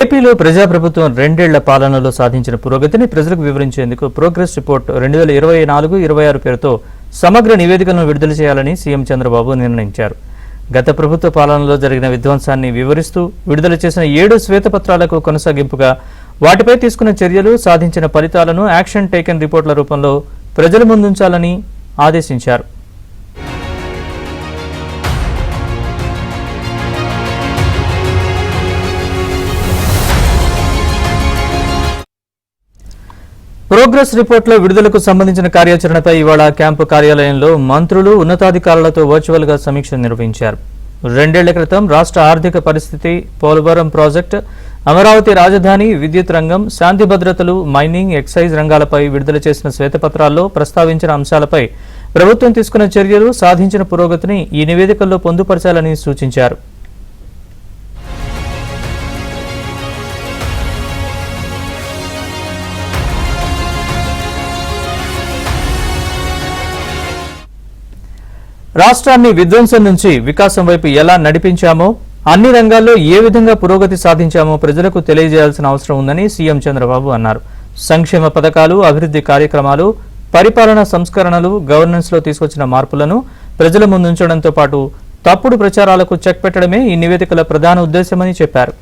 ఏపీలో ప్రజాప్రభుత్వం రెండేళ్ల పాలనలో సాధించిన పురోగతిని ప్రజలకు వివరించేందుకు ప్రోగ్రెస్ రిపోర్ట్ 2024-26 పేరుతో సమగ్ర నివేదికలను విడుదల చేయాలని సీఎం చంద్రబాబు నిర్ణయించారు. గత ప్రభుత్వ పాలనలో జరిగిన విధ్వంసాన్ని వివరిస్తూ విడుదల చేసిన 7 శ్వేతపత్రాలకు కొనసాగింపుగా వాటిపై తీసుకున్న చర్యలు, సాధించిన ఫలితాలను యాక్షన్ టేకెన్ రిపోర్టుల రూపంలో ప్రజల ముందుంచాలని ఆదేశించారు. ప్రోగ్రెస్ రిపోర్టుల విడుదలకు సంబంధించిన కార్యాచరణపై ఇవాళ క్యాంపు కార్యాలయంలో మంత్రులు, ఉన్నతాధికారులతో వర్చువల్ గా సమీక్ష నిర్వహించారు. 2 ఏళ్ల క్రితం రాష్ట్ర ఆర్థిక పరిస్థితి, పోలవరం ప్రాజెక్టు, అమరావతి రాజధాని, విద్యుత్ రంగం, శాంతి భద్రతలు, మైనింగ్, ఎక్సైజ్ రంగాలపై విడుదల చేసిన శ్వేతపత్రాల్లో ప్రస్తావించిన అంశాలపై ప్రభుత్వం తీసుకున్న చర్యలు, సాధించిన పురోగతిని ఈ నివేదికల్లో పొందుపరచాలని సూచించారు. రాష్ట్రాన్ని విధ్వంసం నుంచి వికాసం వైపు ఎలా నడిపించామో, అన్ని రంగాల్లో ఏ విధంగా పురోగతి సాధించామో ప్రజలకు తెలియజేయాల్సిన అవసరం ఉందని సీఎం చంద్రబాబు అన్నారు. సంక్షేమ పథకాలు, అభివృద్ధి కార్యక్రమాలు, పరిపాలనా సంస్కరణలు, గవర్నెన్స్లో తీసుకొచ్చిన మార్పులను ప్రజల ముందుంచడంతో పాటు తప్పుడు ప్రచారాలకు చెక్ పెట్టడమే ఈ నివేదికల ప్రధాన ఉద్దేశమని చెప్పారు.